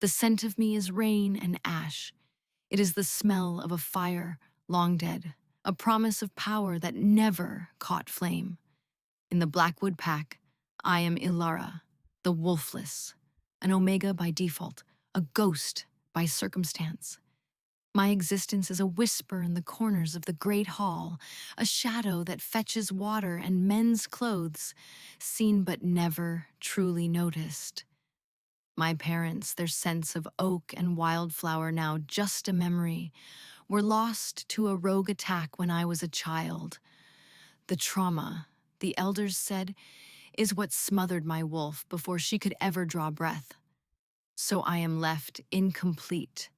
The scent of me is rain and ash. It is the smell of a fire long dead, a promise of power that never caught flame. In the Blackwood Pack, I am Ilara, the wolfless, an omega by default, a ghost by circumstance. My existence is a whisper in the corners of the great hall, a shadow that fetches water and mends clothes, seen but never truly noticed. My parents, their sense of oak and wildflower now just a memory, were lost to a rogue attack when I was a child. The trauma, the elders said, is what smothered my wolf before she could ever draw breath. So I am left incomplete,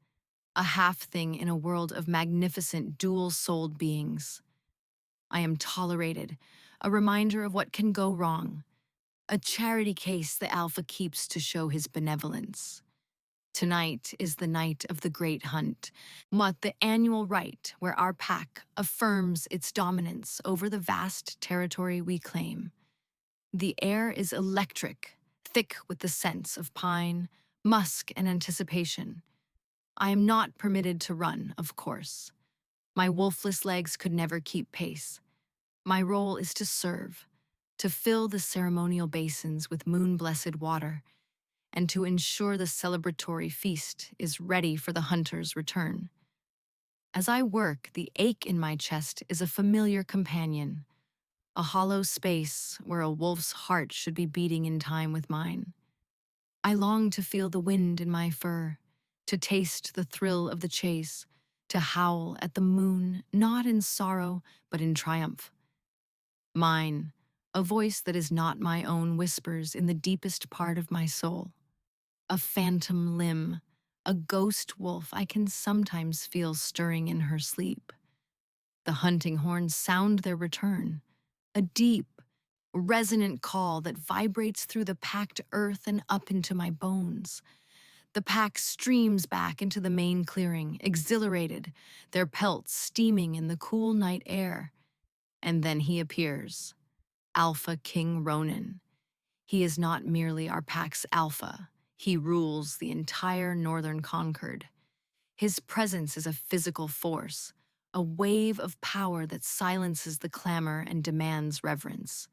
a half thing in a world of magnificent dual-souled beings. I am tolerated, a reminder of what can go wrong, a charity case the Alpha keeps to show his benevolence. Tonight is the night of the Great Hunt, the annual rite where our pack affirms its dominance over the vast territory we claim. The air is electric, thick with the scents of pine, musk, and anticipation. I am not permitted to run, of course. My wolfless legs could never keep pace. My role is to serve, to fill the ceremonial basins with moon-blessed water, and to ensure the celebratory feast is ready for the hunter's return. As I work, the ache in my chest is a familiar companion, a hollow space where a wolf's heart should be beating in time with mine. I long to feel the wind in my fur, to taste the thrill of the chase, to howl at the moon, not in sorrow, but in triumph. Mine, a voice that is not my own, whispers in the deepest part of my soul. A phantom limb, a ghost wolf I can sometimes feel stirring in her sleep. The hunting horns sound their return, a deep, resonant call that vibrates through the packed earth and up into my bones. The pack streams back into the main clearing, exhilarated, their pelts steaming in the cool night air. And then he appears, Alpha King Ronan. He is not merely our pack's alpha, he rules the entire Northern Concord. His presence is a physical force, a wave of power that silences the clamor and demands reverence.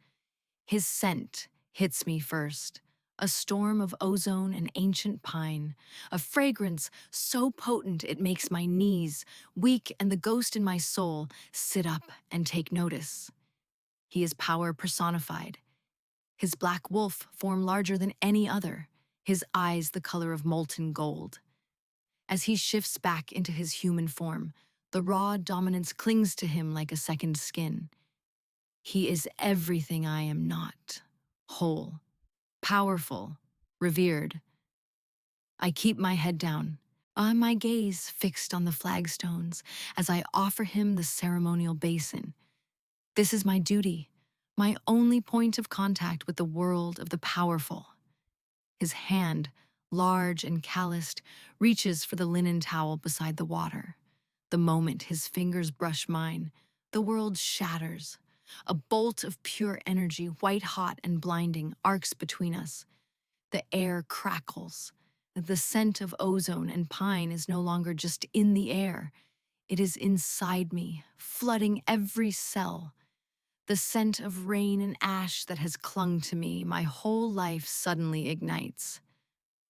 His scent hits me first, a storm of ozone and ancient pine, a fragrance so potent it makes my knees weak and the ghost in my soul sit up and take notice. He is power personified, his black wolf form larger than any other, his eyes the color of molten gold. As he shifts back into his human form, the raw dominance clings to him like a second skin. He is everything I am not, whole, powerful, revered. I keep my head down, my gaze fixed on the flagstones as I offer him the ceremonial basin. This is my duty, my only point of contact with the world of the powerful. His hand, large and calloused, reaches for the linen towel beside the water. The moment his fingers brush mine, the world shatters. A bolt of pure energy, white-hot and blinding, arcs between us. The air crackles. The scent of ozone and pine is no longer just in the air. It is inside me, flooding every cell. The scent of rain and ash that has clung to me my whole life suddenly ignites,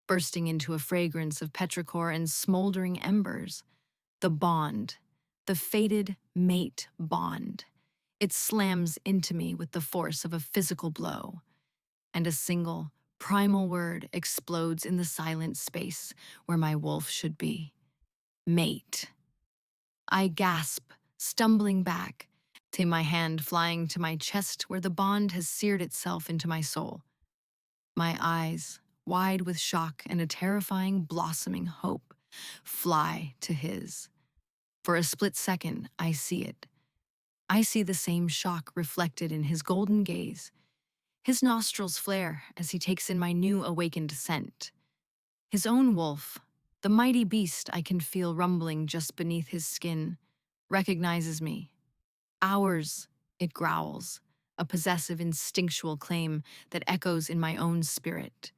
bursting into a fragrance of petrichor and smoldering embers. The bond, the fated mate bond. It slams into me with the force of a physical blow, and a single, primal word explodes in the silent space where my wolf should be. Mate. I gasp, stumbling back, to my hand flying to my chest where the bond has seared itself into my soul. My eyes, wide with shock and a terrifying, blossoming hope, fly to his. For a split second, I see it. I see the same shock reflected in his golden gaze. His nostrils flare as he takes in my new awakened scent. His own wolf, the mighty beast I can feel rumbling just beneath his skin, recognizes me. Ours, it growls, a possessive instinctual claim that echoes in my own spirit.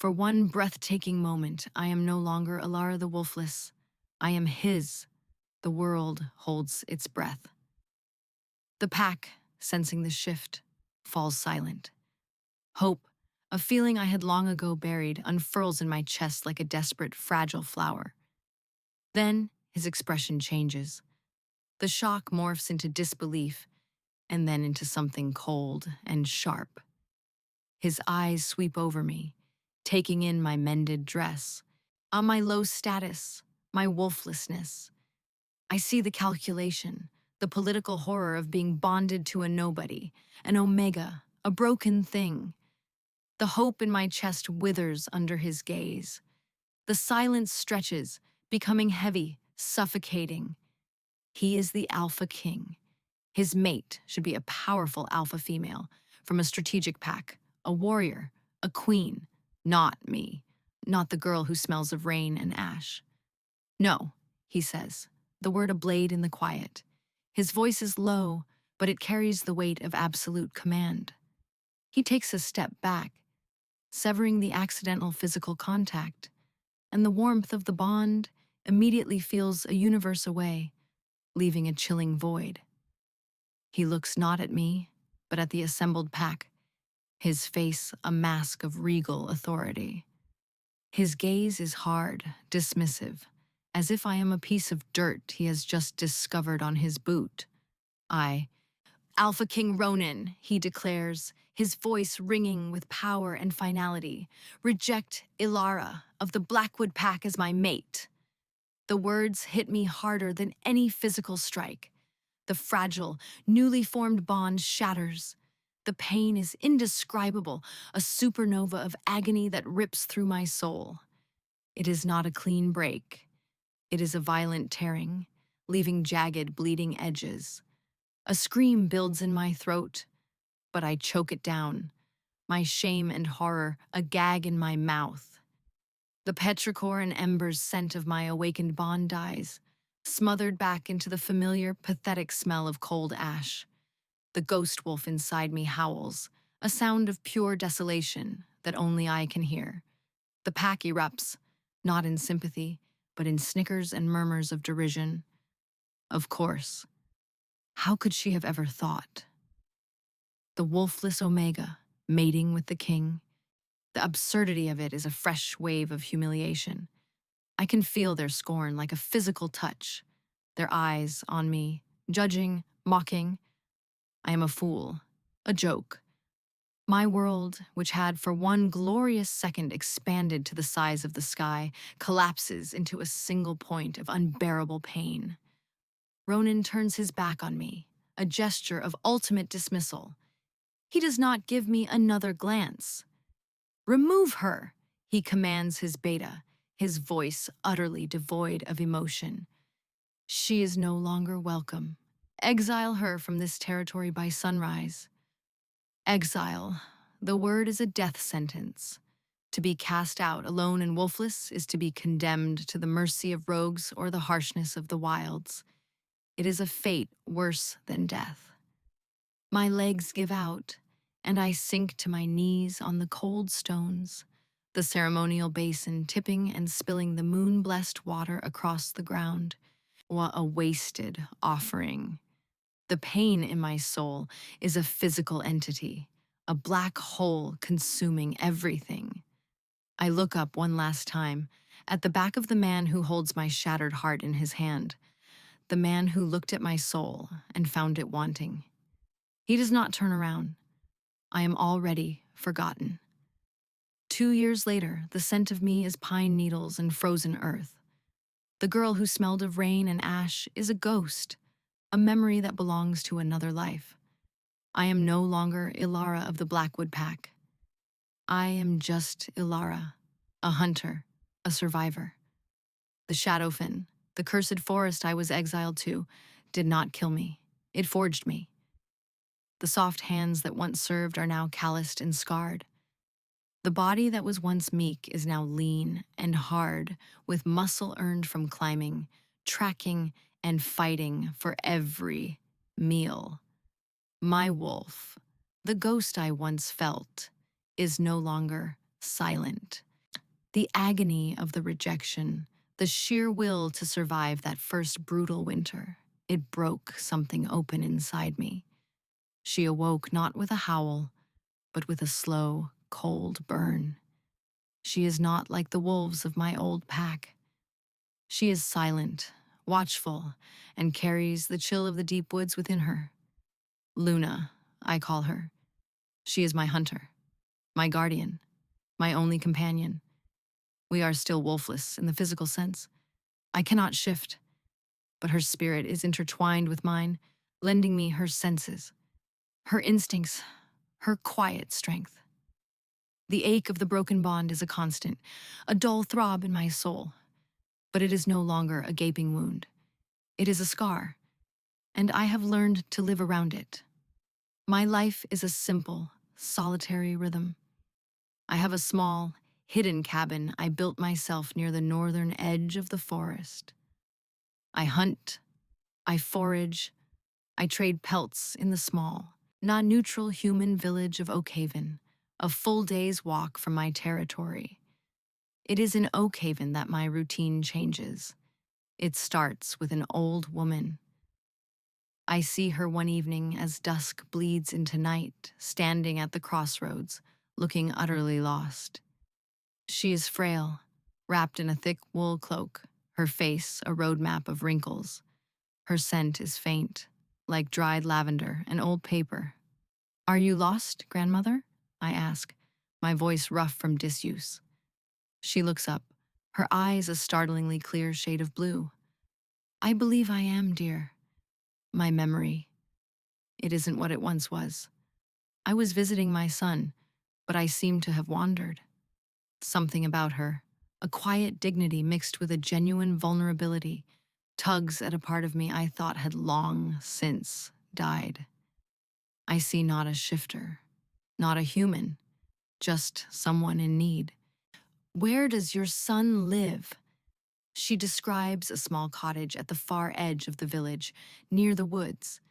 For one breathtaking moment, I am no longer Alara the Wolfless. I am his. The world holds its breath. The pack, sensing the shift, falls silent. Hope, a feeling I had long ago buried, unfurls in my chest like a desperate, fragile flower. Then his expression changes. The shock morphs into disbelief, and then into something cold and sharp. His eyes sweep over me, taking in my mended dress, on my low status, my wolflessness. I see the calculation, the political horror of being bonded to a nobody, an omega, a broken thing. The hope in my chest withers under his gaze. The silence stretches, becoming heavy, suffocating. He is the alpha king. His mate should be a powerful alpha female from a strategic pack, a warrior, a queen, not me, not the girl who smells of rain and ash. No, he says, the word a blade in the quiet. His voice is low, but it carries the weight of absolute command. He takes a step back, severing the accidental physical contact, and the warmth of the bond immediately feels a universe away, leaving a chilling void. He looks not at me, but at the assembled pack, his face a mask of regal authority. His gaze is hard, dismissive, as if I am a piece of dirt he has just discovered on his boot. Alpha King Ronan, he declares, his voice ringing with power and finality, reject Ilara of the Blackwood Pack as my mate. The words hit me harder than any physical strike. The fragile, newly formed bond shatters. The pain is indescribable, a supernova of agony that rips through my soul. It is not a clean break. It is a violent tearing, leaving jagged, bleeding edges. A scream builds in my throat, but I choke it down, my shame and horror a gag in my mouth. The petrichor and embers scent of my awakened bond dies, smothered back into the familiar, pathetic smell of cold ash. The ghost wolf inside me howls, a sound of pure desolation that only I can hear. The pack erupts, not in sympathy, but in snickers and murmurs of derision. Of course. How could she have ever thought? The wolfless Omega, mating with the king. The absurdity of it is a fresh wave of humiliation. I can feel their scorn like a physical touch, their eyes on me, judging, mocking. I am a fool, a joke. My world, which had for one glorious second expanded to the size of the sky, collapses into a single point of unbearable pain. Ronan turns his back on me, a gesture of ultimate dismissal. He does not give me another glance. Remove her, he commands his beta, his voice utterly devoid of emotion. She is no longer welcome. Exile her from this territory by sunrise. Exile. The word is a death sentence. To be cast out alone and wolfless is to be condemned to the mercy of rogues or the harshness of the wilds. It is a fate worse than death. My legs give out, and I sink to my knees on the cold stones, the ceremonial basin tipping and spilling the moon-blessed water across the ground. What a wasted offering. The pain in my soul is a physical entity, a black hole consuming everything. I look up one last time, at the back of the man who holds my shattered heart in his hand, the man who looked at my soul and found it wanting. He does not turn around. I am already forgotten. 2 years later, the scent of me is pine needles and frozen earth. The girl who smelled of rain and ash is a ghost, a memory that belongs to another life. I am no longer Ilara of the Blackwood Pack. I am just Ilara, a hunter, a survivor. The Shadowfen, the cursed forest I was exiled to, did not kill me. It forged me. The soft hands that once served are now calloused and scarred. The body that was once meek is now lean and hard, with muscle earned from climbing, tracking, and fighting for every meal. My wolf, the ghost I once felt, is no longer silent. The agony of the rejection, the sheer will to survive that first brutal winter, it broke something open inside me. She awoke not with a howl, but with a slow, cold burn. She is not like the wolves of my old pack. She is silent, watchful, and carries the chill of the deep woods within her. Luna, I call her. She is my hunter, my guardian, my only companion. We are still wolfless in the physical sense. I cannot shift, but her spirit is intertwined with mine, lending me her senses, her instincts, her quiet strength. The ache of the broken bond is a constant, a dull throb in my soul, but it is no longer a gaping wound. It is a scar, and I have learned to live around it. My life is a simple, solitary rhythm. I have a small, hidden cabin I built myself near the northern edge of the forest. I hunt, I forage, I trade pelts in the small, non-neutral human village of Oakhaven, a full day's walk from my territory. It is in Oakhaven that my routine changes. It starts with an old woman. I see her one evening as dusk bleeds into night, standing at the crossroads, looking utterly lost. She is frail, wrapped in a thick wool cloak, her face a roadmap of wrinkles. Her scent is faint, like dried lavender and old paper. "Are you lost, grandmother?" I ask, my voice rough from disuse. She looks up, her eyes a startlingly clear shade of blue. "I believe I am, dear. My memory. It isn't what it once was. I was visiting my son, but I seem to have wandered." Something about her, a quiet dignity mixed with a genuine vulnerability, tugs at a part of me I thought had long since died. I see not a shifter, not a human, just someone in need. "Where does your son live?" She describes a small cottage at the far edge of the village, near the woods.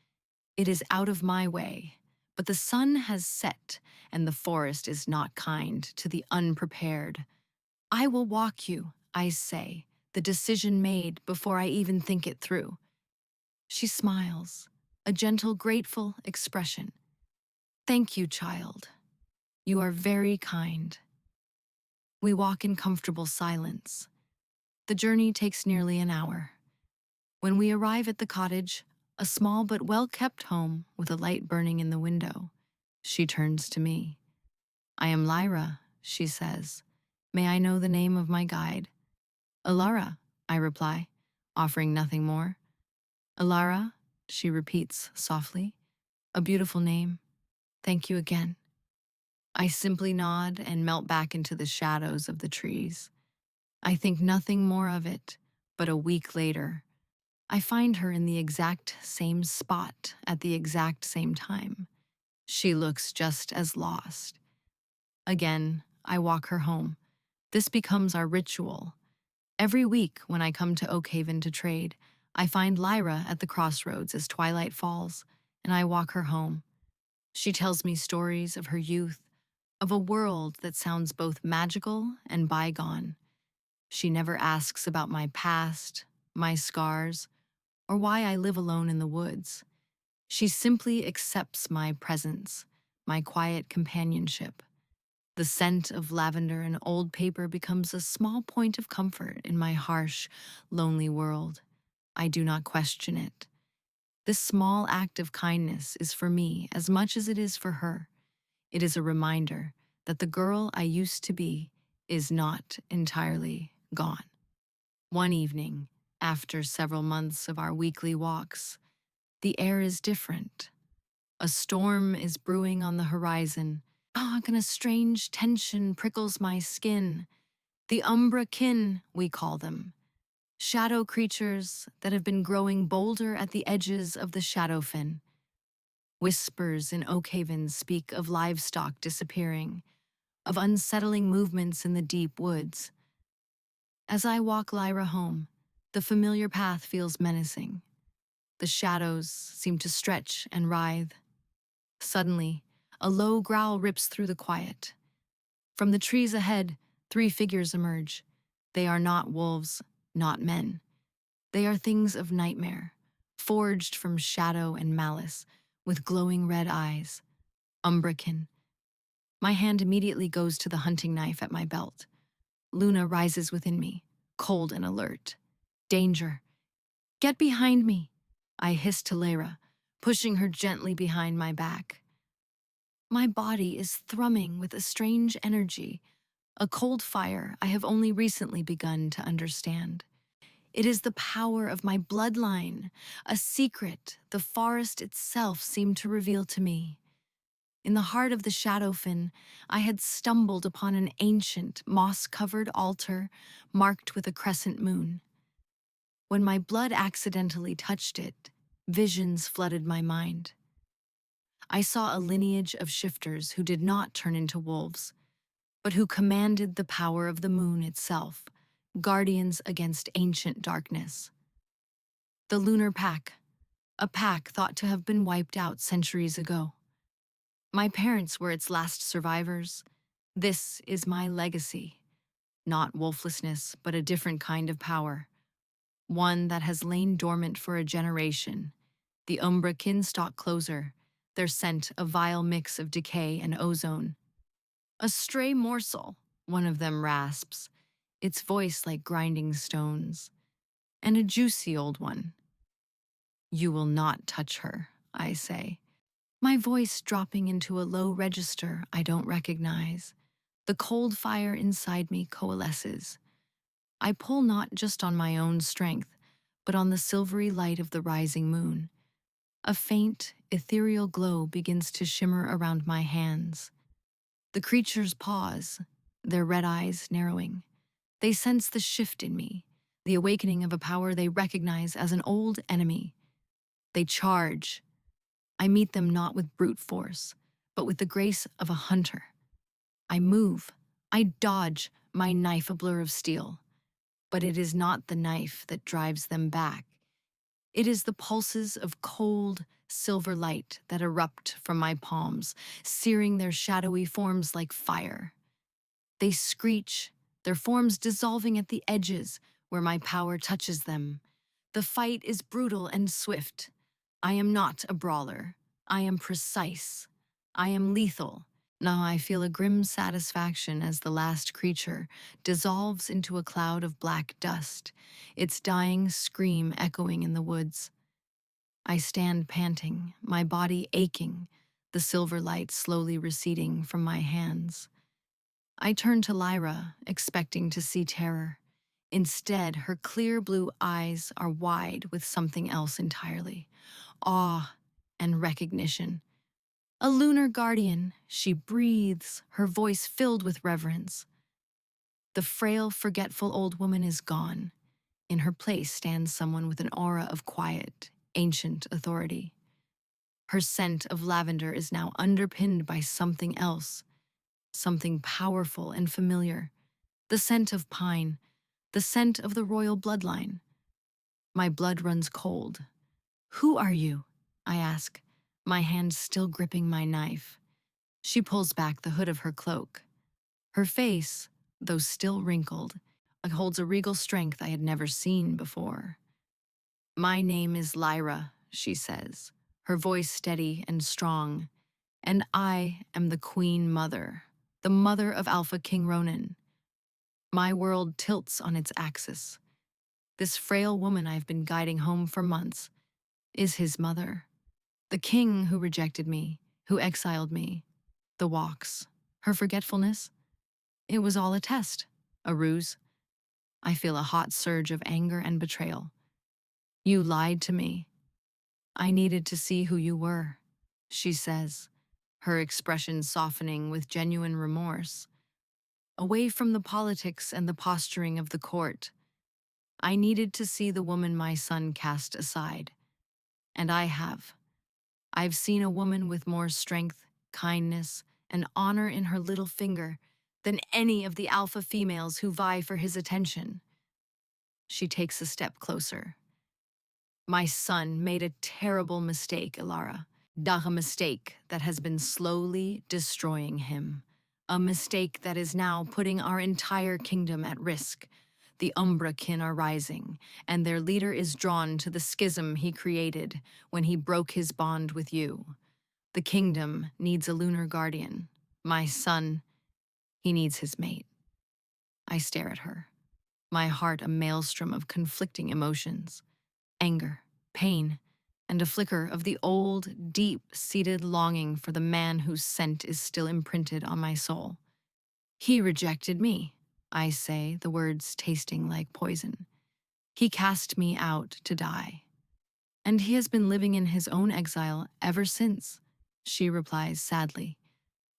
It is out of my way, but the sun has set, and the forest is not kind to the unprepared. "I will walk you," I say, the decision made before I even think it through. She smiles, a gentle, grateful expression. "Thank you, child. You are very kind." We walk in comfortable silence. The journey takes nearly an hour. When we arrive at the cottage, a small but well-kept home with a light burning in the window, she turns to me. "I am Lyra," she says. "May I know the name of my guide?" "Alara," I reply, offering nothing more. "Alara," she repeats softly. "A beautiful name. Thank you again." I simply nod and melt back into the shadows of the trees. I think nothing more of it, but a week later, I find her in the exact same spot at the exact same time. She looks just as lost. Again, I walk her home. This becomes our ritual. Every week when I come to Oakhaven to trade, I find Lyra at the crossroads as twilight falls, and I walk her home. She tells me stories of her youth, of a world that sounds both magical and bygone. She never asks about my past, my scars, or why I live alone in the woods. She simply accepts my presence, my quiet companionship. The scent of lavender and old paper becomes a small point of comfort in my harsh, lonely world. I do not question it. This small act of kindness is for me as much as it is for her. It is a reminder that the girl I used to be is not entirely gone. One evening, after several months of our weekly walks, the air is different. A storm is brewing on the horizon. And a strange tension prickles my skin. The Umbra kin, we call them. Shadow creatures that have been growing bolder at the edges of the Shadowfen. Whispers in Oakhaven speak of livestock disappearing, of unsettling movements in the deep woods. As I walk Lyra home, the familiar path feels menacing. The shadows seem to stretch and writhe. Suddenly, a low growl rips through the quiet. From the trees ahead, Three figures emerge. They are not wolves, not men. They are things of nightmare, forged from shadow and malice, with glowing red eyes. Umbrakin. My hand immediately goes to the hunting knife at my belt. Luna rises within me, cold and alert. Danger. Get behind me, I hiss to Lyra, pushing her gently behind my back. My body is thrumming with a strange energy, a cold fire I have only recently begun to understand. It is the power of my bloodline, a secret the forest itself seemed to reveal to me. In the heart of the Shadowfen, I had stumbled upon an ancient, moss-covered altar marked with a crescent moon. When my blood accidentally touched it, visions flooded my mind. I saw a lineage of shifters who did not turn into wolves, but who commanded the power of the moon itself, guardians against ancient darkness. The Lunar Pack, a pack thought to have been wiped out centuries ago. My parents were its last survivors. This is my legacy. Not wolflessness, but a different kind of power. One that has lain dormant for a generation. The Umbra Kinstalk Closer, their scent a vile mix of decay and ozone. A stray morsel, one of them rasps, its voice like grinding stones. And a juicy old one. You will not touch her, I say. My voice dropping into a low register I don't recognize. The cold fire inside me coalesces. I pull not just on my own strength, but on the silvery light of the rising moon. A faint, ethereal glow begins to shimmer around my hands. The creatures pause, their red eyes narrowing. They sense the shift in me, the awakening of a power they recognize as an old enemy. They charge. I meet them not with brute force, but with the grace of a hunter. I move, I dodge, my knife a blur of steel. But it is not the knife that drives them back. It is the pulses of cold, silver light that erupt from my palms, searing their shadowy forms like fire. They screech, their forms dissolving at the edges where my power touches them. The fight is brutal and swift. I am not a brawler. I am precise. I am lethal. Now I feel a grim satisfaction as the last creature dissolves into a cloud of black dust, its dying scream echoing in the woods. I stand panting, my body aching, the silver light slowly receding from my hands. I turn to Lyra, expecting to see terror. Instead, her clear blue eyes are wide with something else entirely. Awe and recognition. A lunar guardian, she breathes, her voice filled with reverence. The frail, forgetful old woman is gone. In her place stands someone with an aura of quiet, ancient authority. Her scent of lavender is now underpinned by something else, something powerful and familiar. The scent of pine, the scent of the royal bloodline. My blood runs cold. Who are you? I ask, my hand still gripping my knife. She pulls back the hood of her cloak. Her face, though still wrinkled, holds a regal strength I had never seen before. My name is Lyra, she says, her voice steady and strong, and I am the Queen Mother, the mother of Alpha King Ronan. My world tilts on its axis. This frail woman I've been guiding home for months is his mother. The king who rejected me, who exiled me, the walks, her forgetfulness. It was all a test, a ruse. I feel a hot surge of anger and betrayal. You lied to me. I needed to see who you were, she says, her expression softening with genuine remorse. Away from the politics and the posturing of the court, I needed to see the woman my son cast aside. And I have. I've seen a woman with more strength, kindness, and honor in her little finger than any of the alpha females who vie for his attention. She takes a step closer. My son made a terrible mistake, Ilara. A mistake that has been slowly destroying him. a mistake that is now putting our entire kingdom at risk. The Umbrakin are rising, and their leader is drawn to the schism he created when he broke his bond with you. The kingdom needs a lunar guardian. My son, he needs his mate. I stare at her, my heart a maelstrom of conflicting emotions, anger, pain, and a flicker of the old, deep-seated longing for the man whose scent is still imprinted on my soul. He rejected me, I say, the words tasting like poison. He cast me out to die. And he has been living in his own exile ever since, she replies sadly.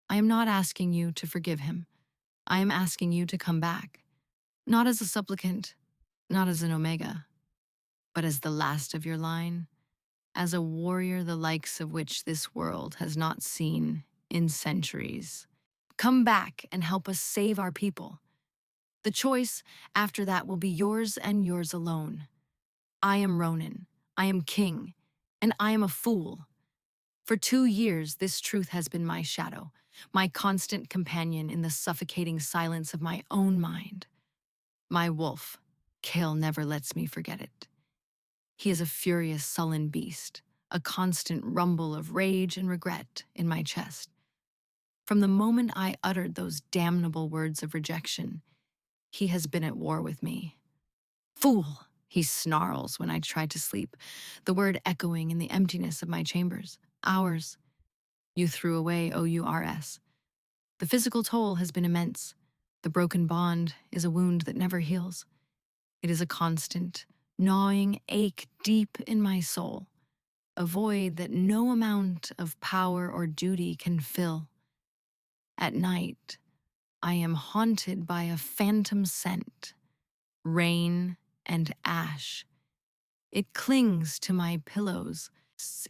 I am not asking you to forgive him. I am asking you to come back. Not as a supplicant, not as an Omega, but as the last of your line, as a warrior the likes of which this world has not seen in centuries. Come back and help us save our people. The choice after that will be yours and yours alone. I am Ronan, I am king, and I am a fool. For 2 years, this truth has been my shadow, my constant companion in the suffocating silence of my own mind. My wolf, Kale never lets me forget it. He is a furious, sullen beast, a constant rumble of rage and regret in my chest. From the moment I uttered those damnable words of rejection, he has been at war with me. Fool, he snarls when I try to sleep, the word echoing in the emptiness of my chambers. Hours. You threw away OURS. The physical toll has been immense. The broken bond is a wound that never heals. It is a constant, gnawing ache deep in my soul, a void that no amount of power or duty can fill. At night, I am haunted by a phantom scent, rain and ash. It clings to my pillows,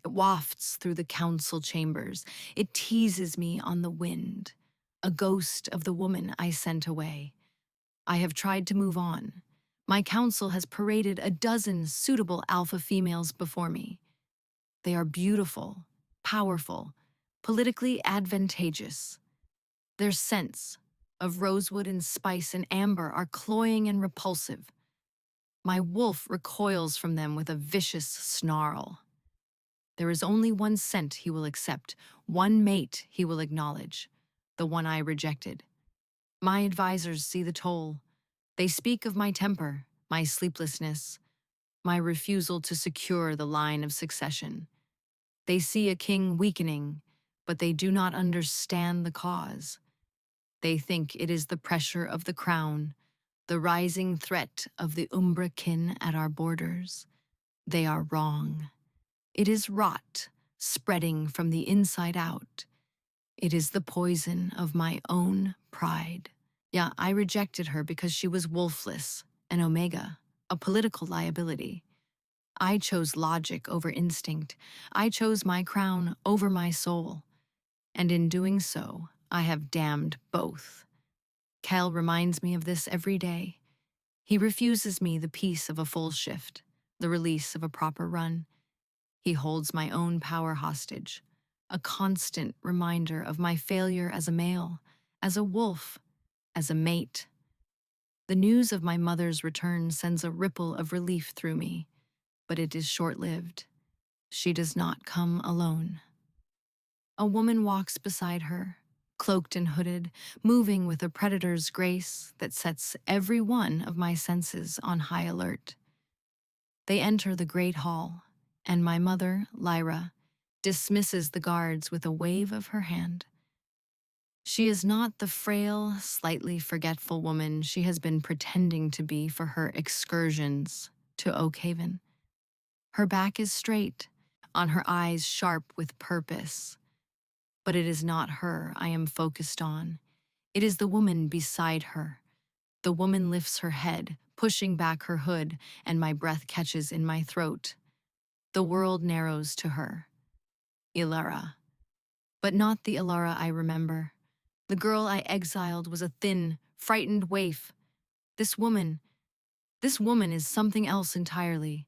wafts through the council chambers. It teases me on the wind, a ghost of the woman I sent away. I have tried to move on. My council has paraded a dozen suitable alpha females before me. They are beautiful, powerful, politically advantageous. Their scents of rosewood and spice and amber are cloying and repulsive. My wolf recoils from them with a vicious snarl. There is only one scent he will accept, one mate he will acknowledge, the one I rejected. My advisors see the toll. They speak of my temper, my sleeplessness, my refusal to secure the line of succession. They see a king weakening, but they do not understand the cause. They think it is the pressure of the crown, the rising threat of the Umbrakin at our borders. They are wrong. It is rot, spreading from the inside out. It is the poison of my own pride. Yeah, I rejected her because she was wolfless, an Omega, a political liability. I chose logic over instinct. I chose my crown over my soul. And in doing so, I have damned both. Cal reminds me of this every day. He refuses me the peace of a full shift, the release of a proper run. He holds my own power hostage, a constant reminder of my failure as a male, as a wolf, as a mate. The news of my mother's return sends a ripple of relief through me, but it is short-lived. She does not come alone. A woman walks beside her, cloaked and hooded, moving with a predator's grace that sets every one of my senses on high alert. They enter the great hall, and my mother, Lyra, dismisses the guards with a wave of her hand. She is not the frail, slightly forgetful woman she has been pretending to be for her excursions to Oakhaven. Her back is straight, on her eyes sharp with purpose. But it is not her I am focused on. It is the woman beside her. The woman lifts her head, pushing back her hood, and my breath catches in my throat. The world narrows to her. Ilara. But not the Ilara I remember. The girl I exiled was a thin, frightened waif. This woman is something else entirely.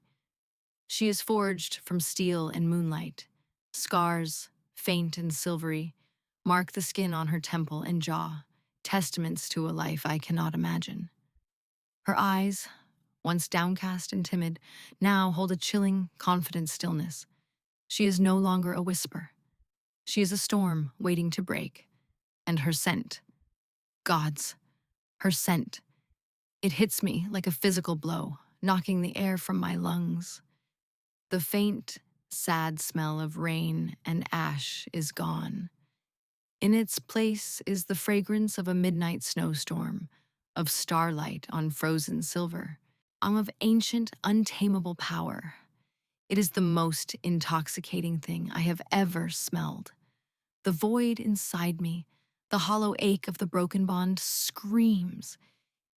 She is forged from steel and moonlight. Scars, faint and silvery, mark the skin on her temple and jaw, testaments to a life I cannot imagine. Her eyes, once downcast and timid, now hold a chilling, confident stillness. She is no longer a whisper. She is a storm waiting to break. And her scent, God's, her scent. It hits me like a physical blow, knocking the air from my lungs. The faint, sad smell of rain and ash is gone. In its place is the fragrance of a midnight snowstorm, of starlight on frozen silver, of ancient, untamable power. It is the most intoxicating thing I have ever smelled. The void inside me, the hollow ache of the broken bond, screams.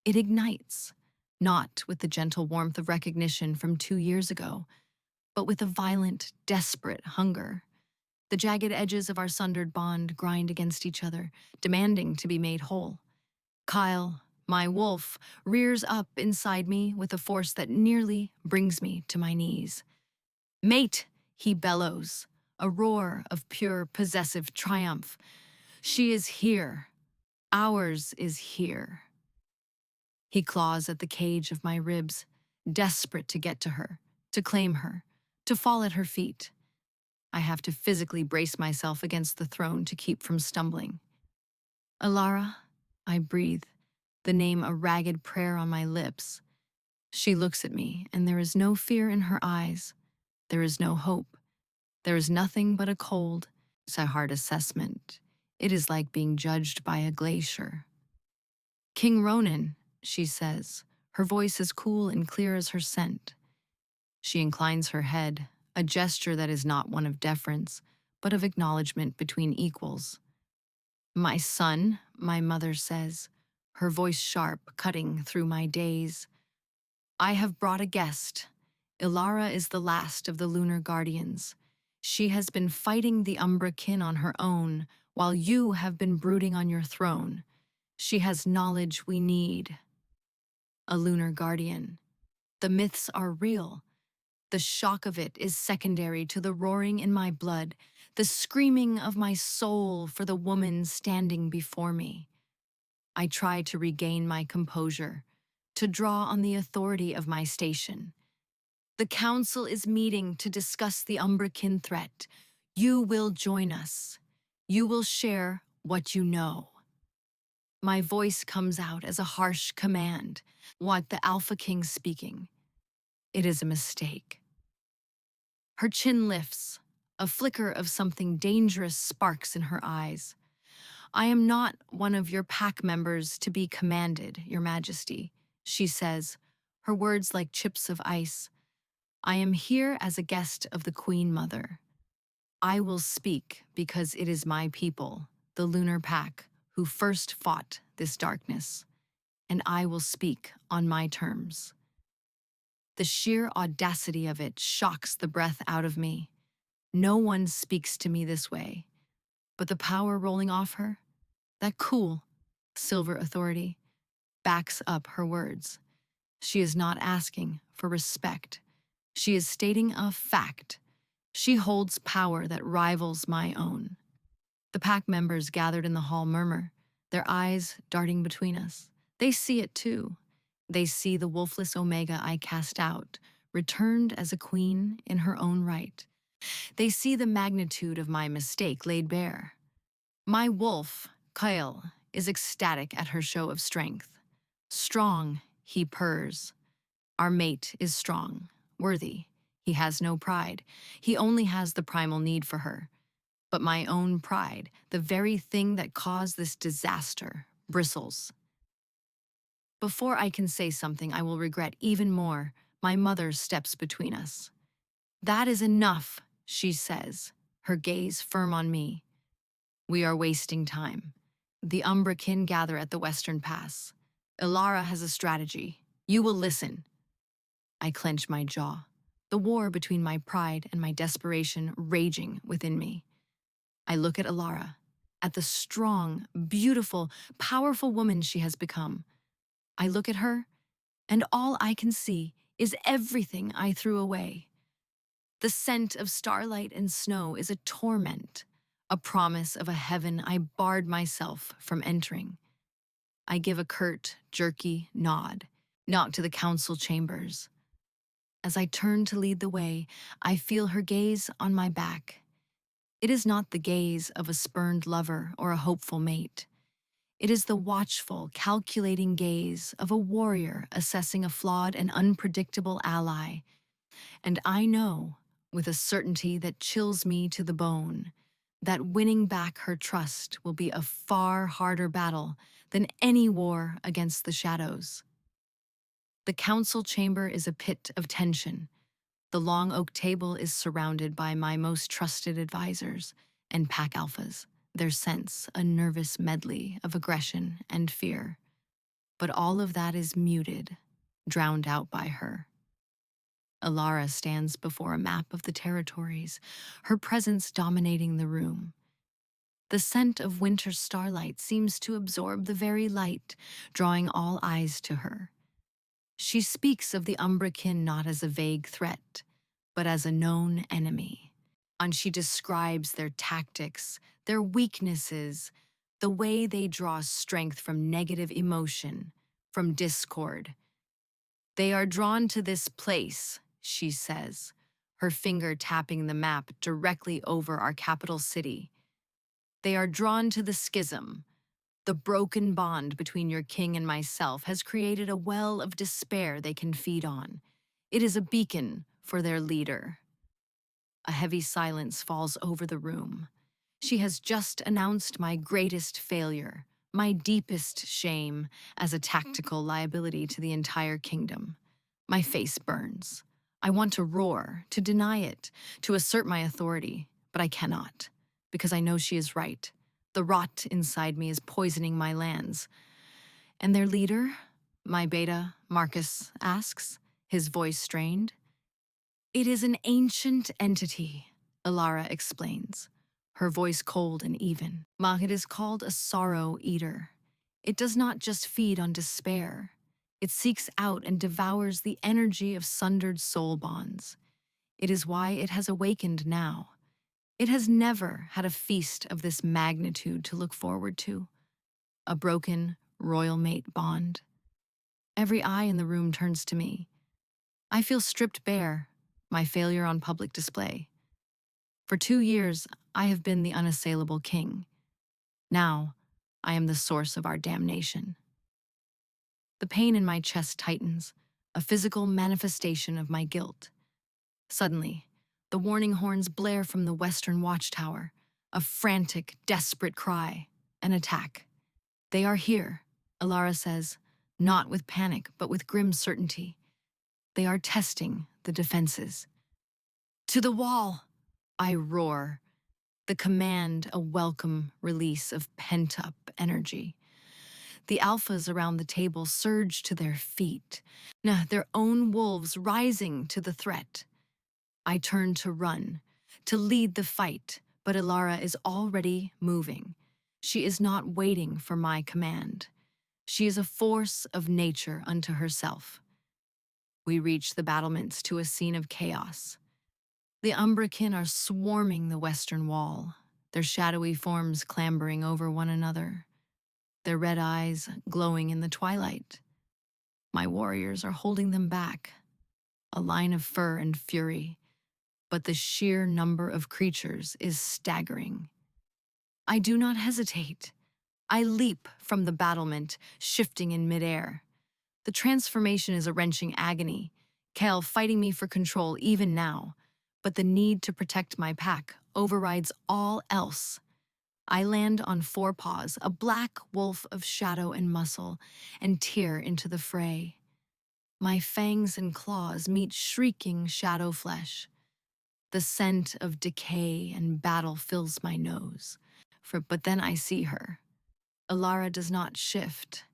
It ignites, not with the gentle warmth of recognition from 2 years ago, but with a violent, desperate hunger. The jagged edges of our sundered bond grind against each other, demanding to be made whole. Kyle, my wolf, rears up inside me with a force that nearly brings me to my knees. Mate, he bellows, a roar of pure, possessive triumph. She is here. Ours is here. He claws at the cage of my ribs, desperate to get to her, to claim her, to fall at her feet. I have to physically brace myself against the throne to keep from stumbling. Alara, I breathe, the name a ragged prayer on my lips. She looks at me, and there is no fear in her eyes. There is no hope. There is nothing but a cold, hard assessment. It is like being judged by a glacier. King Ronan, she says, her voice as cool and clear as her scent. She inclines her head, a gesture that is not one of deference, but of acknowledgement between equals. My son, my mother says, her voice sharp, cutting through my days. I have brought a guest. Ilara is the last of the lunar guardians. She has been fighting the Umbra kin on her own, while you have been brooding on your throne. She has knowledge we need. A lunar guardian. The myths are real. The shock of it is secondary to the roaring in my blood, the screaming of my soul for the woman standing before me. I try to regain my composure, to draw on the authority of my station. The council is meeting to discuss the Umbrakin threat. You will join us. You will share what you know. My voice comes out as a harsh command, what the Alpha King speaking. It is a mistake. Her chin lifts, a flicker of something dangerous sparks in her eyes. I am not one of your pack members to be commanded, Your Majesty, she says, her words like chips of ice. I am here as a guest of the Queen Mother. I will speak because it is my people, the Lunar Pack, who first fought this darkness, and I will speak on my terms. The sheer audacity of it shocks the breath out of me. No one speaks to me this way, but the power rolling off her, that cool, silver authority, backs up her words. She is not asking for respect. She is stating a fact. She holds power that rivals my own. The pack members gathered in the hall murmur, their eyes darting between us. They see it too. They see the wolfless Omega I cast out, returned as a queen in her own right. They see the magnitude of my mistake laid bare. My wolf, Kyle, is ecstatic at her show of strength. Strong, he purrs. Our mate is strong, worthy. He has no pride. He only has the primal need for her. But my own pride, the very thing that caused this disaster, bristles. Before I can say something I will regret even more, my mother steps between us. That is enough, she says, her gaze firm on me. We are wasting time. The Umbra kin gather at the Western Pass. Ilara has a strategy. You will listen. I clench my jaw, the war between my pride and my desperation raging within me. I look at Ilara, at the strong, beautiful, powerful woman she has become. I look at her, and all I can see is everything I threw away. The scent of starlight and snow is a torment, a promise of a heaven I barred myself from entering. I give a curt, jerky nod, knock to the council chambers. As I turn to lead the way, I feel her gaze on my back. It is not the gaze of a spurned lover or a hopeful mate. It is the watchful, calculating gaze of a warrior assessing a flawed and unpredictable ally. And I know, with a certainty that chills me to the bone, that winning back her trust will be a far harder battle than any war against the shadows. The council chamber is a pit of tension. The long oak table is surrounded by my most trusted advisors and pack alphas, their sense a nervous medley of aggression and fear. But all of that is muted, drowned out by her. Alara stands before a map of the territories, her presence dominating the room. The scent of winter starlight seems to absorb the very light, drawing all eyes to her. She speaks of the Umbrakin not as a vague threat, but as a known enemy. And she describes their tactics, their weaknesses, the way they draw strength from negative emotion, from discord. They are drawn to this place, she says, her finger tapping the map directly over our capital city. They are drawn to the schism. The broken bond between your king and myself has created a well of despair they can feed on. It is a beacon for their leader. A heavy silence falls over the room. She has just announced my greatest failure, my deepest shame, as a tactical liability to the entire kingdom. My face burns. I want to roar, to deny it, to assert my authority, but I cannot, because I know she is right. The rot inside me is poisoning my lands. And their leader, my beta, Marcus, asks, his voice strained. It is an ancient entity, Alara explains, her voice cold and even. It is called a sorrow eater. It does not just feed on despair. It seeks out and devours the energy of sundered soul bonds. It is why it has awakened now. It has never had a feast of this magnitude to look forward to. A broken, royal mate bond. Every eye in the room turns to me. I feel stripped bare, my failure on public display. For 2 years, I have been the unassailable king. Now, I am the source of our damnation. The pain in my chest tightens, a physical manifestation of my guilt. Suddenly, the warning horns blare from the western watchtower, a frantic, desperate cry, an attack. They are here, Alara says, not with panic, but with grim certainty. They are testing the defenses. To the wall, I roar, the command a welcome release of pent-up energy. The alphas around the table surge to their feet, their own wolves rising to the threat. I turn to run, to lead the fight, but Alara is already moving. She is not waiting for my command. She is a force of nature unto herself. We reach the battlements to a scene of chaos. The Umbrakin are swarming the western wall, their shadowy forms clambering over one another, their red eyes glowing in the twilight. My warriors are holding them back, a line of fur and fury, but the sheer number of creatures is staggering. I do not hesitate. I leap from the battlement, shifting in midair. The transformation is a wrenching agony, Kel fighting me for control even now, but the need to protect my pack overrides all else. I land on 4 paws, a black wolf of shadow and muscle, and tear into the fray. My fangs and claws meet shrieking shadow flesh. The scent of decay and battle fills my nose. But then I see her. Alara does not shift.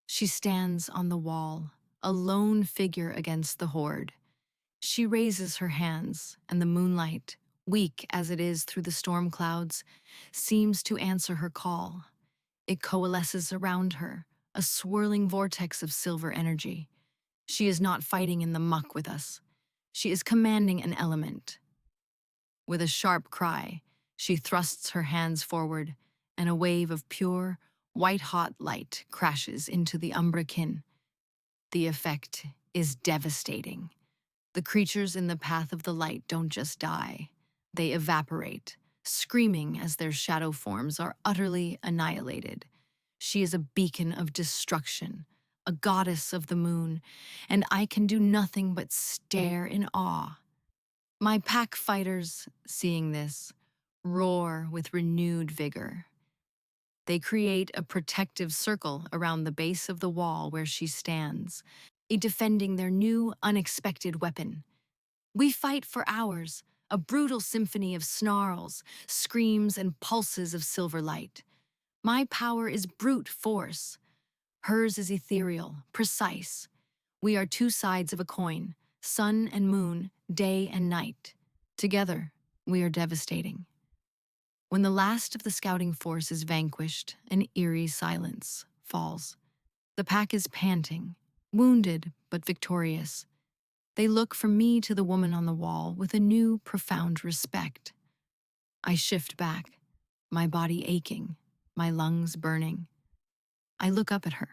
She stands on the wall, a lone figure against the horde. She raises her hands, and the moonlight, weak as it is through the storm clouds, seems to answer her call. It coalesces around her, a swirling vortex of silver energy. She is not fighting in the muck with us. She is commanding an element. With a sharp cry, She thrusts her hands forward, and a wave of pure, white-hot light crashes into the Umbra kin. The effect is devastating. The creatures in the path of the light don't just die, they evaporate, screaming as their shadow forms are utterly annihilated. She is a beacon of destruction, a goddess of the moon, and I can do nothing but stare in awe. My pack fighters, seeing this, roar with renewed vigor. They create a protective circle around the base of the wall where she stands, defending their new, unexpected weapon. We fight for hours, a brutal symphony of snarls, screams, and pulses of silver light. My power is brute force. Hers is ethereal, precise. We are two sides of a coin, sun and moon, day and night. Together, we are devastating. When the last of the scouting force is vanquished, an eerie silence falls. The pack is panting, wounded but victorious. They look from me to the woman on the wall with a new, profound respect. I shift back, my body aching, my lungs burning. I look up at her.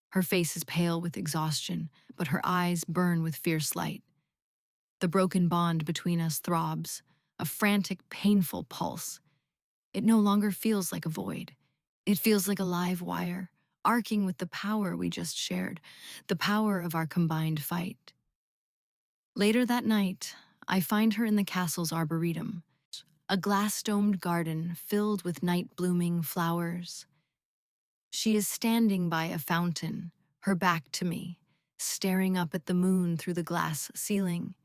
Her face is pale with exhaustion, but her eyes burn with fierce light. The broken bond between us throbs, a frantic, painful pulse. It no longer feels like a void. It feels like a live wire, arcing with the power we just shared, the power of our combined fight. Later that night, I find her in the castle's arboretum, a glass-domed garden filled with night-blooming flowers. She is standing by a fountain, her back to me, staring up at the moon through the glass ceiling.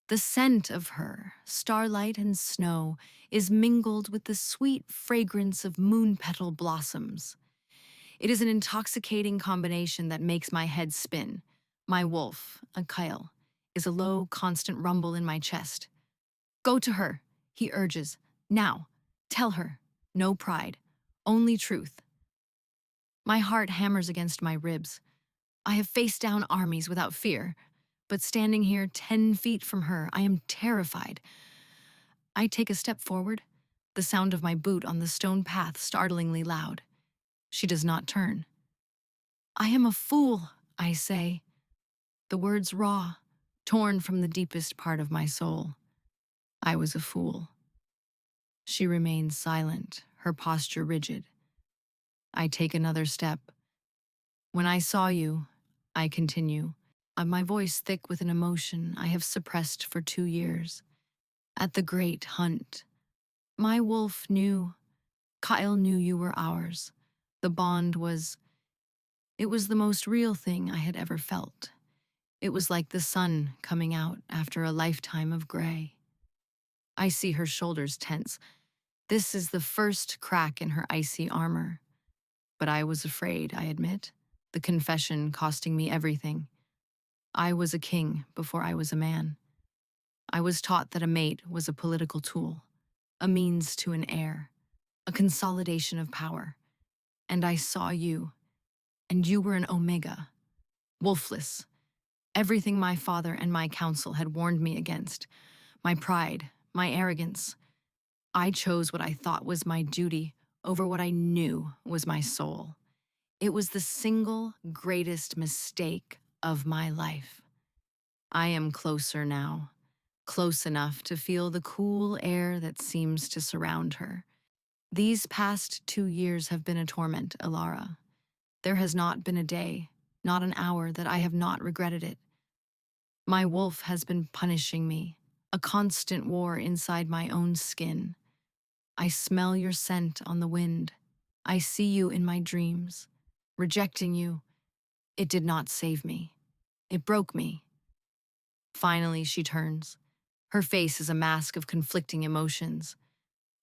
The scent of her, starlight and snow, is mingled with the sweet fragrance of moon petal blossoms. It is an intoxicating combination that makes my head spin. My wolf, a Kyle, is a low, constant rumble in my chest. Go to her, he urges. Now, tell her. No pride, only truth. My heart hammers against my ribs. I have faced down armies without fear, but standing here 10 feet from her, I am terrified. I take a step forward, the sound of my boot on the stone path startlingly loud. She does not turn. I am a fool, I say, the words raw, torn from the deepest part of my soul. I was a fool. She remains silent, her posture rigid. I take another step. When I saw you, I continue, my voice thick with an emotion I have suppressed for 2 years. At the great hunt, my wolf knew, Kyle knew you were ours. The bond was, it was the most real thing I had ever felt. It was like the sun coming out after a lifetime of gray. I see her shoulders tense. This is the first crack in her icy armor. But I was afraid, I admit, the confession costing me everything. I was a king before I was a man. I was taught that a mate was a political tool, a means to an heir, a consolidation of power. And I saw you, and you were an omega, wolfless, everything my father and my council had warned me against, my pride, my arrogance. I chose what I thought was my duty over what I knew was my soul. It was the single greatest mistake of my life. I am closer now, close enough to feel the cool air that seems to surround her. These past 2 years have been a torment, Alara. There has not been a day, not an hour, that I have not regretted it. My wolf has been punishing me, a constant war inside my own skin. I smell your scent on the wind. I see you in my dreams. Rejecting you, it did not save me. It broke me. Finally, she turns. Her face is a mask of conflicting emotions.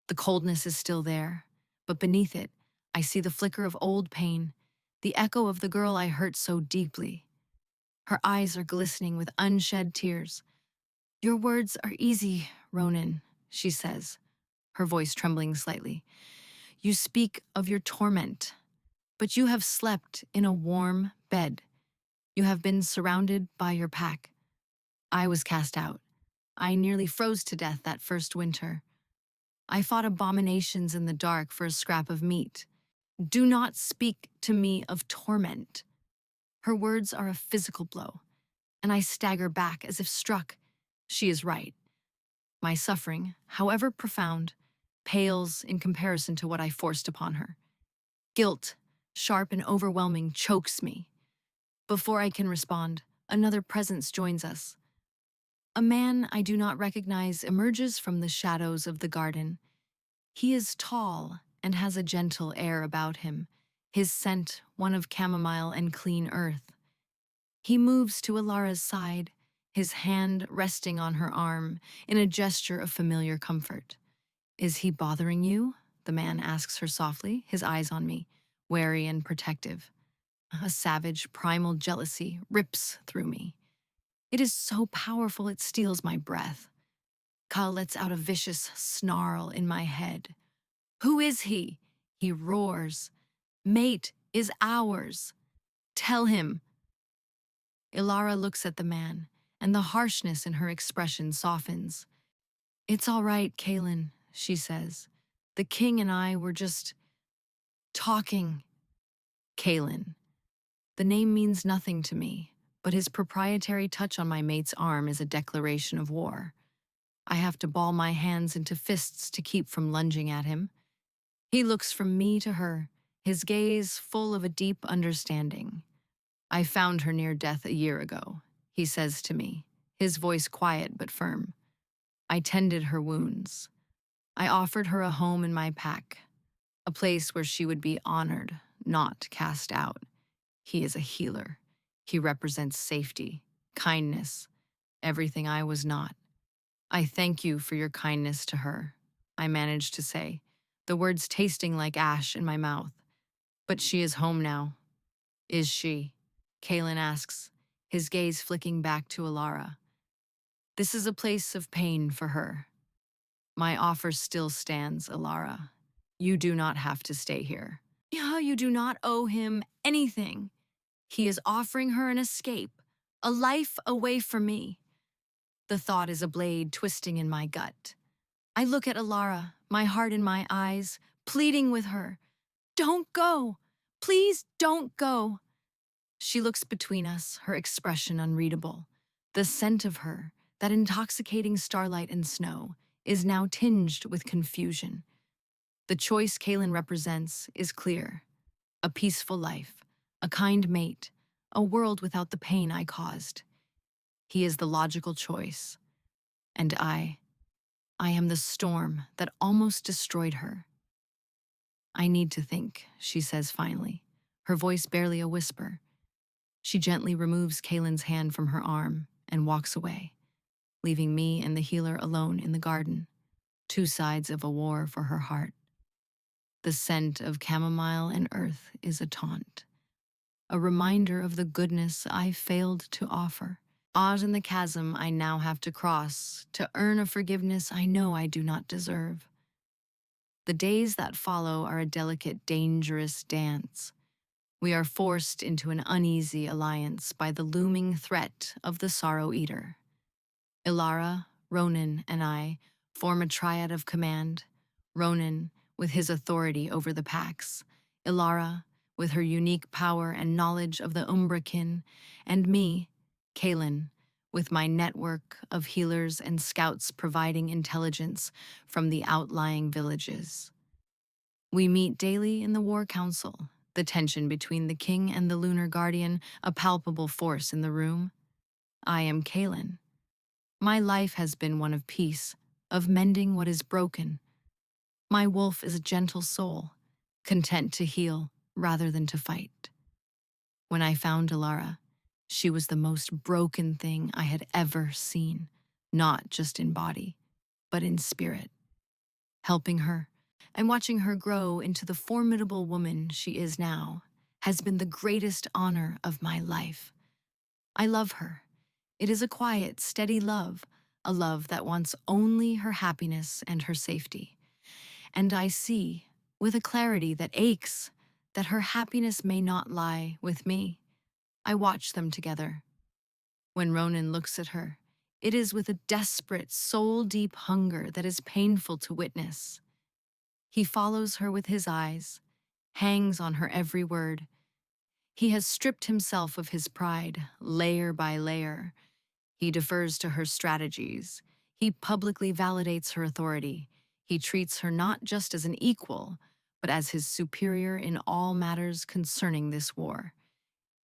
The coldness is still there, but beneath it, I see the flicker of old pain, the echo of the girl I hurt so deeply. Her eyes are glistening with unshed tears. Your words are easy, Ronan, she says, her voice trembling slightly. You speak of your torment, but you have slept in a warm bed. You have been surrounded by your pack. I was cast out. I nearly froze to death that first winter. I fought abominations in the dark for a scrap of meat. Do not speak to me of torment. Her words are a physical blow, and I stagger back as if struck. She is right. My suffering, however profound, pales in comparison to what I forced upon her. Guilt, sharp and overwhelming, chokes me. Before I can respond, another presence joins us. A man I do not recognize emerges from the shadows of the garden. He is tall and has a gentle air about him, his scent one of chamomile and clean earth. He moves to Alara's side, his hand resting on her arm in a gesture of familiar comfort. "Is he bothering you?" the man asks her softly, his eyes on me, wary and protective. A savage, primal jealousy rips through me. It is so powerful it steals my breath. Kyle lets out a vicious snarl in my head. "Who is he?" he roars. "Mate is ours. Tell him." Ilara looks at the man, and the harshness in her expression softens. "It's all right, Kaelin," she says. "The king and I were just talking." Kaelin. The name means nothing to me, but his proprietary touch on my mate's arm is a declaration of war. I have to ball my hands into fists to keep from lunging at him. He looks from me to her, his gaze full of a deep understanding. "I found her near death a year ago," he says to me, his voice quiet but firm. "I tended her wounds. I offered her a home in my pack, a place where she would be honored, not cast out. He is a healer. He represents safety, kindness, everything I was not. I thank you for your kindness to her," I managed to say, the words tasting like ash in my mouth. "But she is home now." "Is she?" Kaelin asks, his gaze flicking back to Alara. "This is a place of pain for her. My offer still stands, Alara. You do not have to stay here." "Yeah, you do not owe him anything. He is offering her an escape, a life away from me." The thought is a blade twisting in my gut. I look at Alara, my heart in my eyes, pleading with her. "Don't go! Please don't go!" She looks between us, her expression unreadable. The scent of her, that intoxicating starlight and snow, is now tinged with confusion. The choice Kaelin represents is clear. A peaceful life, a kind mate, a world without the pain I caused. He is the logical choice. And I am the storm that almost destroyed her. "I need to think," she says finally, her voice barely a whisper. She gently removes Kaelin's hand from her arm and walks away, leaving me and the healer alone in the garden, two sides of a war for her heart. The scent of chamomile and earth is a taunt, a reminder of the goodness I failed to offer. Odd in the chasm I now have to cross to earn a forgiveness I know I do not deserve. The days that follow are a delicate, dangerous dance. We are forced into an uneasy alliance by the looming threat of the Sorrow Eater. Ilara, Ronan, and I form a triad of command. Ronan, with his authority over the packs, Ilara, with her unique power and knowledge of the Umbrakin, and me, Kaelin, with my network of healers and scouts providing intelligence from the outlying villages. We meet daily in the War Council, the tension between the king and the Lunar Guardian a palpable force in the room. I am Kaelin. My life has been one of peace, of mending what is broken. My wolf is a gentle soul, content to heal rather than to fight. When I found Alara, she was the most broken thing I had ever seen, not just in body, but in spirit. Helping her and watching her grow into the formidable woman she is now has been the greatest honor of my life. I love her. It is a quiet, steady love, a love that wants only her happiness and her safety. And I see, with a clarity that aches, that her happiness may not lie with me. I watch them together. When Ronan looks at her, It is with a desperate, soul-deep hunger that is painful to witness. He follows her with his eyes, hangs on her every word. He has stripped himself of his pride, layer by layer. He defers to her strategies. He publicly validates her authority. He treats her not just as an equal, but as his superior in all matters concerning this war.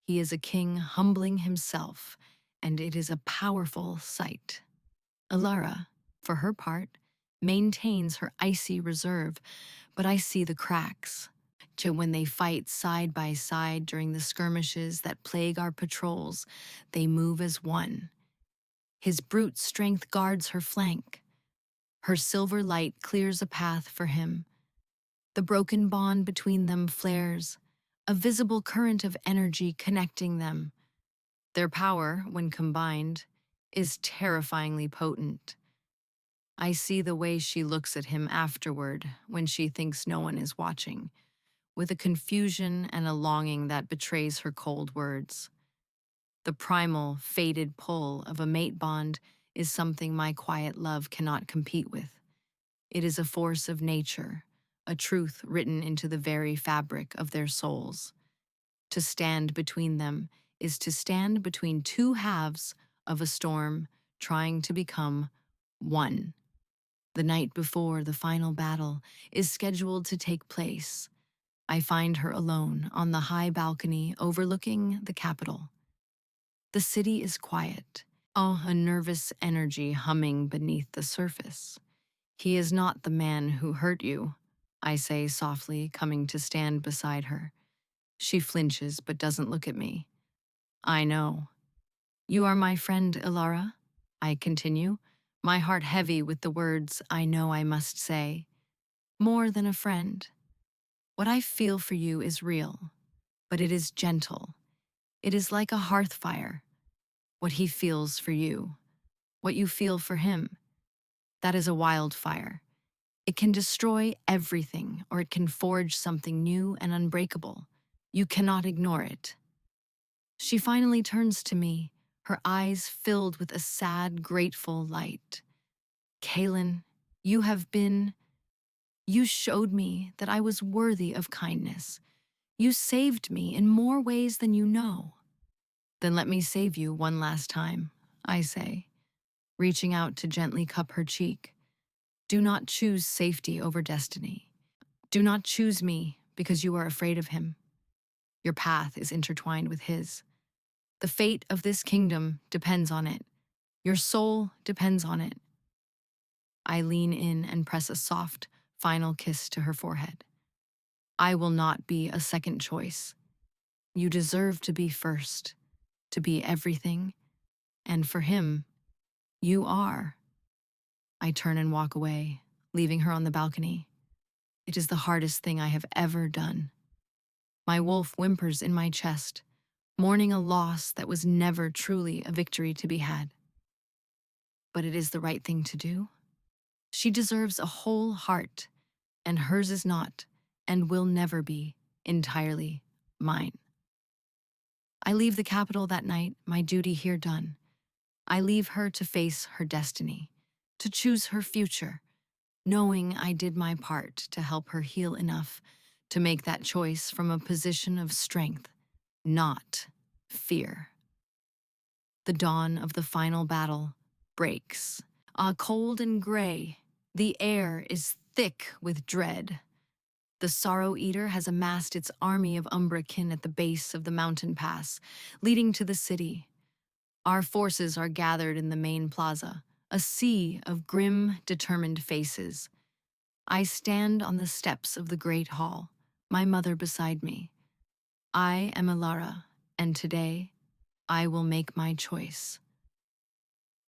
He is a king humbling himself, and it is a powerful sight. Alara, for her part, maintains her icy reserve, but I see the cracks. When they fight side by side during the skirmishes that plague our patrols, they move as one. His brute strength guards her flank. Her silver light clears a path for him. The broken bond between them flares, a visible current of energy connecting them. Their power, when combined, is terrifyingly potent. I see the way she looks at him afterward when she thinks no one is watching, with a confusion and a longing that betrays her cold words. The primal, fated pull of a mate bond is something my quiet love cannot compete with. It is a force of nature, a truth written into the very fabric of their souls. To stand between them is to stand between two halves of a storm trying to become one. The night before the final battle is scheduled to take place. I find her alone on the high balcony overlooking the capital. The city is quiet, a nervous energy humming beneath the surface. He is not the man who hurt you, I say softly, coming to stand beside her. She flinches but doesn't look at me. I know. You are my friend, Ilara, I continue, my heart heavy with the words I know I must say. More than a friend. What I feel for you is real, but it is gentle. It is like a hearth fire. What he feels for you, what you feel for him, that is a wildfire. It can destroy everything, or it can forge something new and unbreakable. You cannot ignore it. She finally turns to me, her eyes filled with a sad, grateful light. Kaelin, you showed me that I was worthy of kindness. You saved me in more ways than you know. Then let me save you one last time, I say, reaching out to gently cup her cheek. Do not choose safety over destiny. Do not choose me because you are afraid of him. Your path is intertwined with his. The fate of this kingdom depends on it. Your soul depends on it. I lean in and press a soft, final kiss to her forehead. I will not be a second choice. You deserve to be first, to be everything, and for him, you are. I turn and walk away, leaving her on the balcony. It is the hardest thing I have ever done. My wolf whimpers in my chest, mourning a loss that was never truly a victory to be had. But it is the right thing to do. She deserves a whole heart, and hers is not, and will never be, entirely mine. I leave the capital that night, my duty here done. I leave her to face her destiny, to choose her future, knowing I did my part to help her heal enough to make that choice from a position of strength, not fear. The dawn of the final battle breaks. Cold and gray, the air is thick with dread. The Sorrow Eater has amassed its army of Umbra kin at the base of the mountain pass, leading to the city. Our forces are gathered in the main plaza, a sea of grim, determined faces. I stand on the steps of the great hall, my mother beside me. I am Ilara, and today I will make my choice.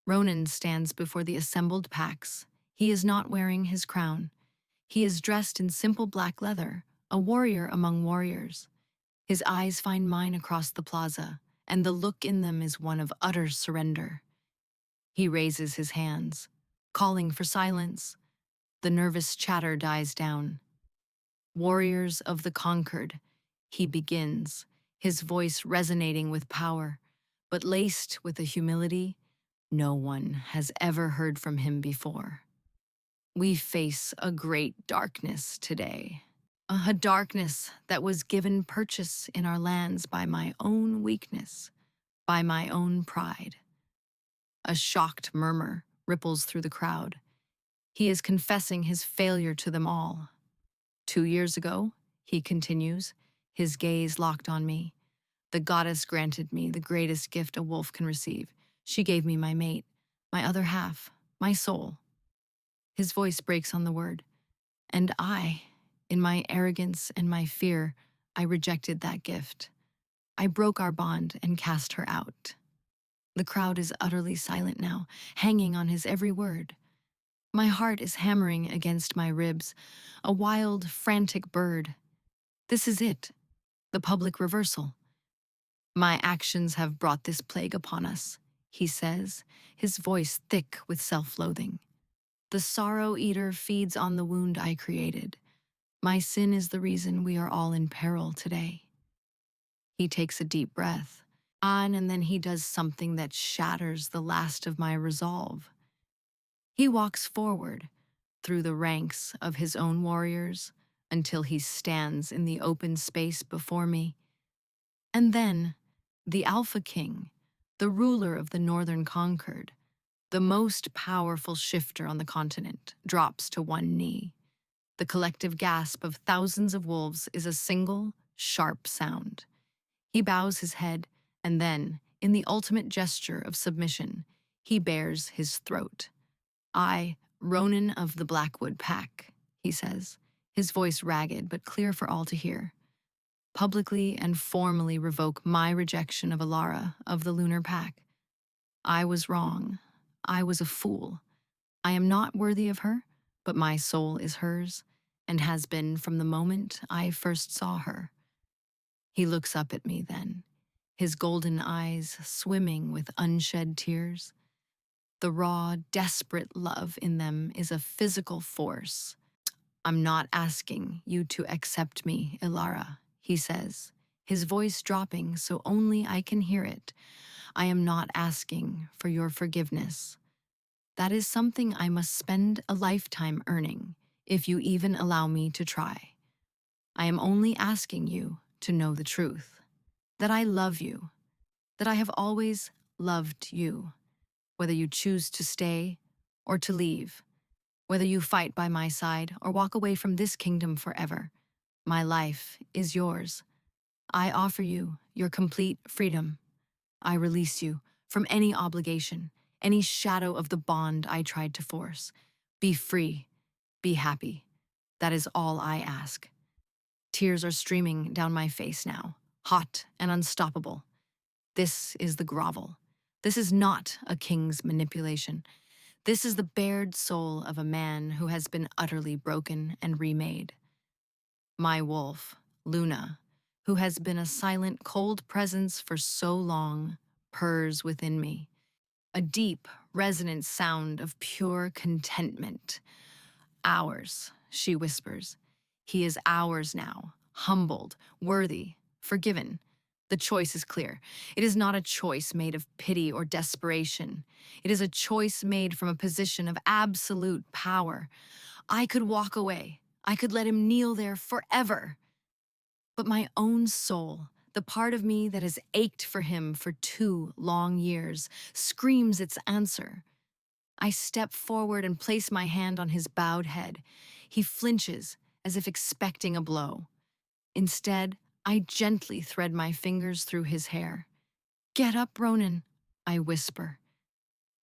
Ronan stands before the assembled packs. He is not wearing his crown. He is dressed in simple black leather, a warrior among warriors. His eyes find mine across the plaza, and the look in them is one of utter surrender. He raises his hands, calling for silence. The nervous chatter dies down. Warriors of the conquered, he begins, his voice resonating with power, but laced with a humility No one has ever heard from him before. We face a great darkness today. A darkness that was given purchase in our lands by my own weakness, by my own pride. A shocked murmur ripples through the crowd. He is confessing his failure to them all. 2 years ago, he continues, his gaze locked on me. The goddess granted me the greatest gift a wolf can receive. She gave me my mate, my other half, my soul. His voice breaks on the word. And I, in my arrogance and my fear, I rejected that gift. I broke our bond and cast her out. The crowd is utterly silent now, hanging on his every word. My heart is hammering against my ribs, a wild, frantic bird. This is it, the public reversal. My actions have brought this plague upon us, he says, his voice thick with self-loathing. The sorrow eater feeds on the wound I created. My sin is the reason we are all in peril today. He takes a deep breath, and then he does something that shatters the last of my resolve. He walks forward through the ranks of his own warriors until he stands in the open space before me. And then, the Alpha King, the ruler of the Northern Concord, the most powerful shifter on the continent, drops to one knee. The collective gasp of thousands of wolves is a single, sharp sound. He bows his head, and then, in the ultimate gesture of submission, he bares his throat. I, Ronan of the Blackwood Pack, he says, his voice ragged but clear for all to hear, publicly and formally revoke my rejection of Alara of the Lunar Pack. I was wrong. I was a fool. I am not worthy of her, but my soul is hers, and has been from the moment I first saw her. He looks up at me then, his golden eyes swimming with unshed tears. The raw, desperate love in them is a physical force. I'm not asking you to accept me, Ilara, he says, his voice dropping so only I can hear it. I am not asking for your forgiveness. That is something I must spend a lifetime earning, if you even allow me to try. I am only asking you to know the truth, that I love you, that I have always loved you, whether you choose to stay or to leave, whether you fight by my side or walk away from this kingdom forever. My life is yours. I offer you your complete freedom. I release you from any obligation, any shadow of the bond I tried to force. Be free, be happy. That is all I ask. Tears are streaming down my face now, hot and unstoppable. This is the grovel. This is not a king's manipulation. This is the bared soul of a man who has been utterly broken and remade. My wolf, Luna, who has been a silent, cold presence for so long, purrs within me. A deep, resonant sound of pure contentment. Ours, she whispers. He is ours now, humbled, worthy, forgiven. The choice is clear. It is not a choice made of pity or desperation. It is a choice made from a position of absolute power. I could walk away. I could let him kneel there forever. But my own soul, the part of me that has ached for him for 2 long years, screams its answer. I step forward and place my hand on his bowed head. He flinches, as if expecting a blow. Instead, I gently thread my fingers through his hair. "Get up, Ronan," I whisper.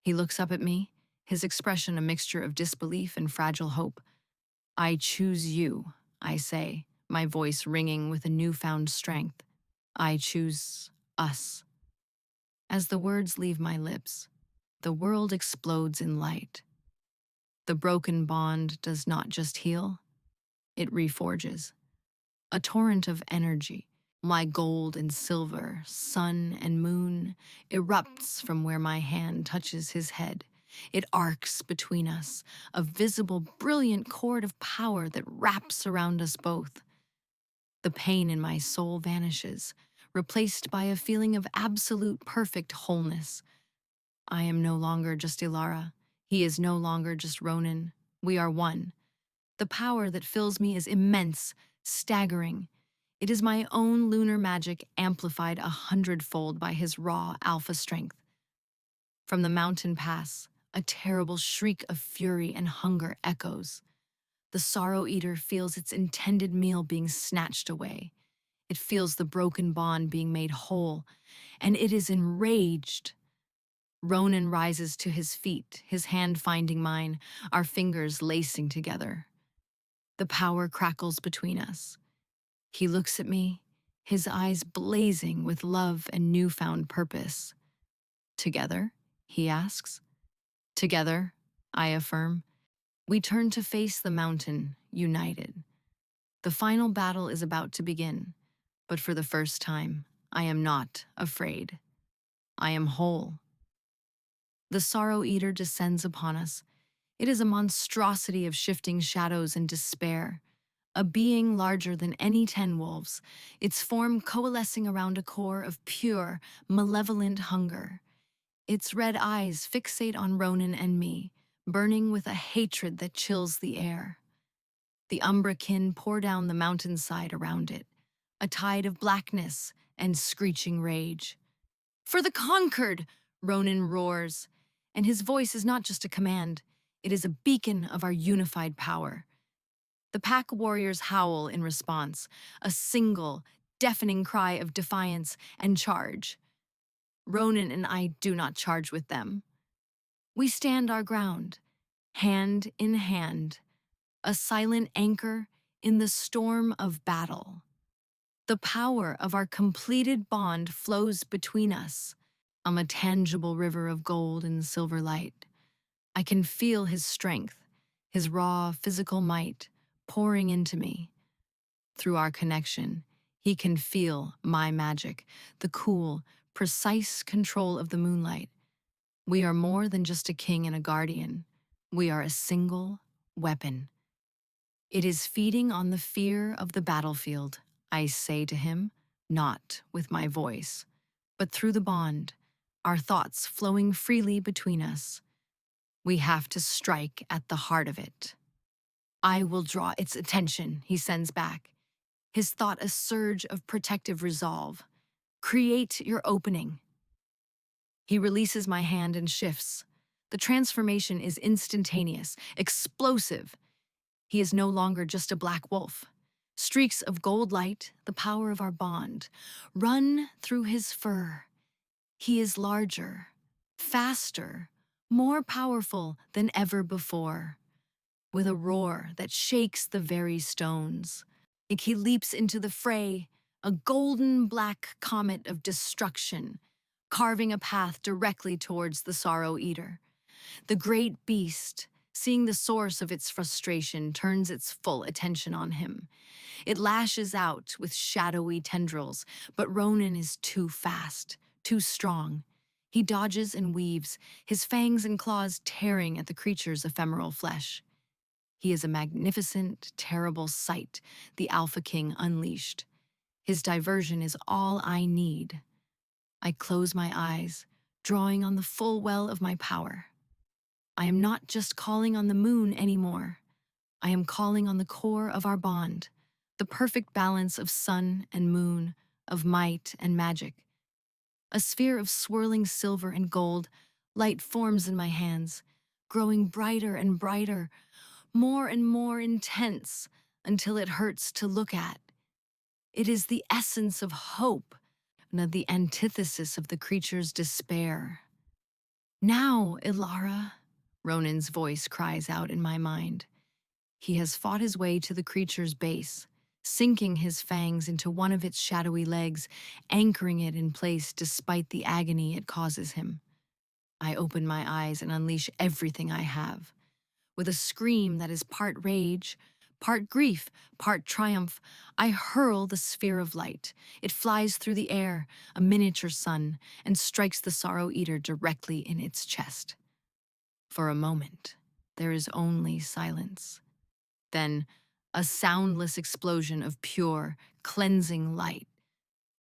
He looks up at me, his expression a mixture of disbelief and fragile hope. "I choose you," I say, my voice ringing with a newfound strength. "I choose us." As the words leave my lips, the world explodes in light. The broken bond does not just heal, it reforges. A torrent of energy, my gold and silver, sun and moon, erupts from where my hand touches his head. It arcs between us, a visible, brilliant cord of power that wraps around us both. The pain in my soul vanishes, replaced by a feeling of absolute perfect wholeness. I am no longer just Ilara. He is no longer just Ronan. We are one. The power that fills me is immense, staggering. It is my own lunar magic amplified 100-fold by his raw alpha strength. From the mountain pass, a terrible shriek of fury and hunger echoes. The Sorrow Eater feels its intended meal being snatched away. It feels the broken bond being made whole, and it is enraged. Ronan rises to his feet, his hand finding mine, our fingers lacing together. The power crackles between us. He looks at me, his eyes blazing with love and newfound purpose. Together? He asks. Together, I affirm. We turn to face the mountain, united. The final battle is about to begin, but for the first time, I am not afraid. I am whole. The Sorrow Eater descends upon us. It is a monstrosity of shifting shadows and despair, a being larger than any 10 wolves, its form coalescing around a core of pure, malevolent hunger. Its red eyes fixate on Ronan and me, burning with a hatred that chills the air. The Umbrakin pour down the mountainside around it, a tide of blackness and screeching rage. For the conquered! Ronan roars, and his voice is not just a command, it is a beacon of our unified power. The pack warriors howl in response, a single, deafening cry of defiance and charge. Ronan and I do not charge with them. We stand our ground, hand in hand, a silent anchor in the storm of battle. The power of our completed bond flows between us, a tangible river of gold and silver light. I can feel his strength, his raw physical might, pouring into me. Through our connection, he can feel my magic, the cool, precise control of the moonlight. We are more than just a king and a guardian. We are a single weapon. It is feeding on the fear of the battlefield, I say to him, not with my voice, but through the bond, our thoughts flowing freely between us. We have to strike at the heart of it. I will draw its attention, he sends back, his thought a surge of protective resolve. Create your opening. He releases my hand and shifts. The transformation is instantaneous, explosive. He is no longer just a black wolf. Streaks of gold light, the power of our bond, run through his fur. He is larger, faster, more powerful than ever before. With a roar that shakes the very stones, he leaps into the fray, a golden black comet of destruction, carving a path directly towards the Sorrow Eater. The great beast, seeing the source of its frustration, turns its full attention on him. It lashes out with shadowy tendrils, but Ronan is too fast, too strong. He dodges and weaves, his fangs and claws tearing at the creature's ephemeral flesh. He is a magnificent, terrible sight, the Alpha King unleashed. His diversion is all I need. I close my eyes, drawing on the full well of my power. I am not just calling on the moon anymore. I am calling on the core of our bond, the perfect balance of sun and moon, of might and magic. A sphere of swirling silver and gold, light forms in my hands, growing brighter and brighter, more and more intense, until it hurts to look at. It is the essence of hope, and the antithesis of the creature's despair. Now, Ilara, Ronan's voice cries out in my mind. He has fought his way to the creature's base, sinking his fangs into one of its shadowy legs, anchoring it in place despite the agony it causes him. I open my eyes and unleash everything I have. With a scream that is part rage, part grief, part triumph, I hurl the sphere of light. It flies through the air, a miniature sun, and strikes the Sorrow Eater directly in its chest. For a moment, there is only silence. Then, a soundless explosion of pure, cleansing light.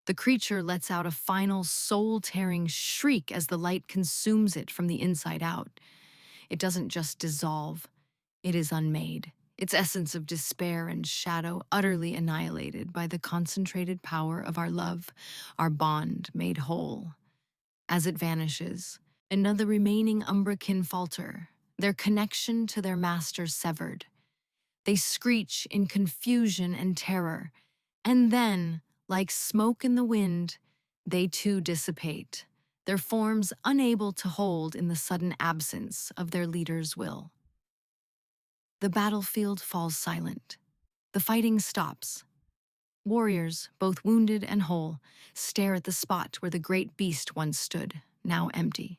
The creature lets out a final soul-tearing shriek as the light consumes it from the inside out. It doesn't just dissolve, it is unmade, its essence of despair and shadow utterly annihilated by the concentrated power of our love, our bond made whole. As it vanishes, another remaining Umbrakin falter, their connection to their master severed. They screech in confusion and terror, and then, like smoke in the wind, they too dissipate, their forms unable to hold in the sudden absence of their leader's will. The battlefield falls silent. The fighting stops. Warriors, both wounded and whole, stare at the spot where the great beast once stood, now empty.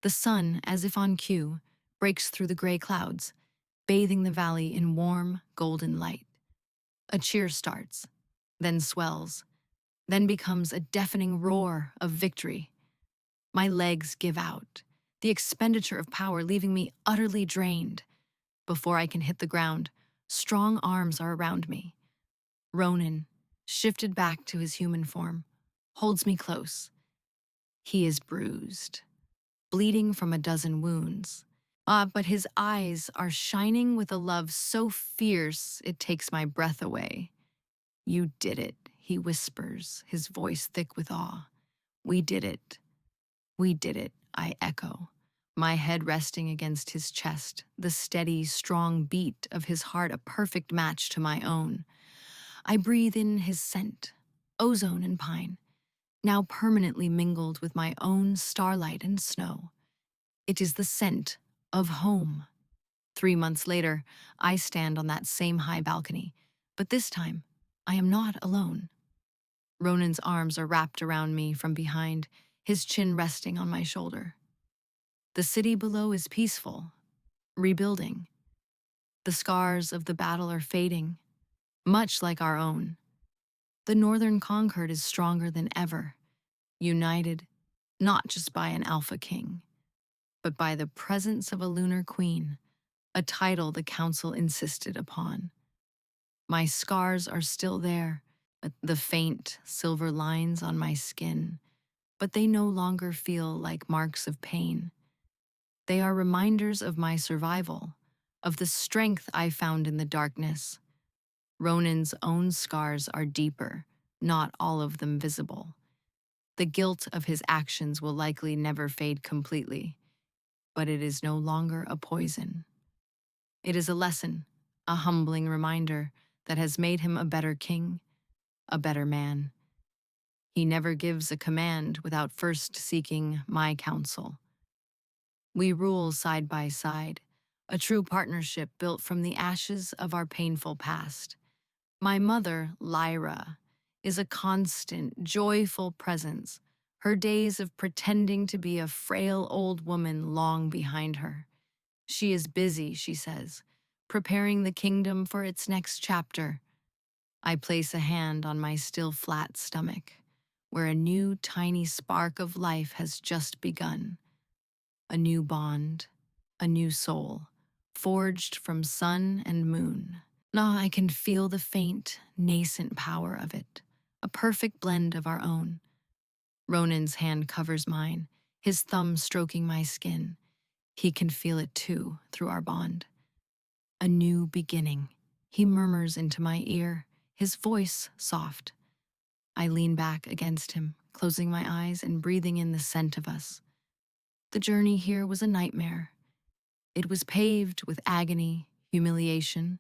The sun, as if on cue, breaks through the gray clouds, bathing the valley in warm, golden light. A cheer starts, then swells, then becomes a deafening roar of victory. My legs give out, the expenditure of power leaving me utterly drained. Before I can hit the ground, strong arms are around me. Ronan, shifted back to his human form, holds me close. He is bruised, bleeding from a dozen wounds. But his eyes are shining with a love so fierce it takes my breath away. "You did it," he whispers, his voice thick with awe. "We did it. We did it," I echo, my head resting against his chest, the steady, strong beat of his heart a perfect match to my own. I breathe in his scent, ozone and pine, now permanently mingled with my own starlight and snow. It is the scent of home. 3 months later, I stand on that same high balcony, but this time, I am not alone. Ronan's arms are wrapped around me from behind, his chin resting on my shoulder. The city below is peaceful, rebuilding. The scars of the battle are fading, much like our own. The Northern Concord is stronger than ever, united not just by an Alpha King, but by the presence of a Lunar Queen, a title the Council insisted upon. My scars are still there, the faint silver lines on my skin, but they no longer feel like marks of pain. They are reminders of my survival, of the strength I found in the darkness. Ronan's own scars are deeper, not all of them visible. The guilt of his actions will likely never fade completely, but it is no longer a poison. It is a lesson, a humbling reminder that has made him a better king, a better man. He never gives a command without first seeking my counsel. We rule side by side, a true partnership built from the ashes of our painful past. My mother, Lyra, is a constant, joyful presence, her days of pretending to be a frail old woman long behind her. She is busy, she says, preparing the kingdom for its next chapter. I place a hand on my still flat stomach, where a new tiny spark of life has just begun. A new bond, a new soul, forged from sun and moon. Now I can feel the faint, nascent power of it, a perfect blend of our own. Ronan's hand covers mine, his thumb stroking my skin. He can feel it too, through our bond. "A new beginning," he murmurs into my ear, his voice soft. I lean back against him, closing my eyes and breathing in the scent of us. The journey here was a nightmare. It was paved with agony, humiliation,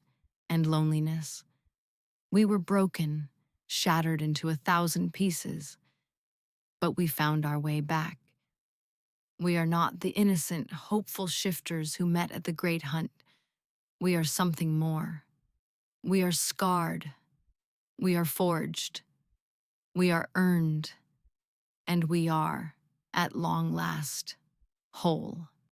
and loneliness. We were broken, shattered into 1,000 pieces, but we found our way back. We are not the innocent, hopeful shifters who met at the Great Hunt. We are something more. We are scarred. We are forged. We are earned. And we are, at long last, whole.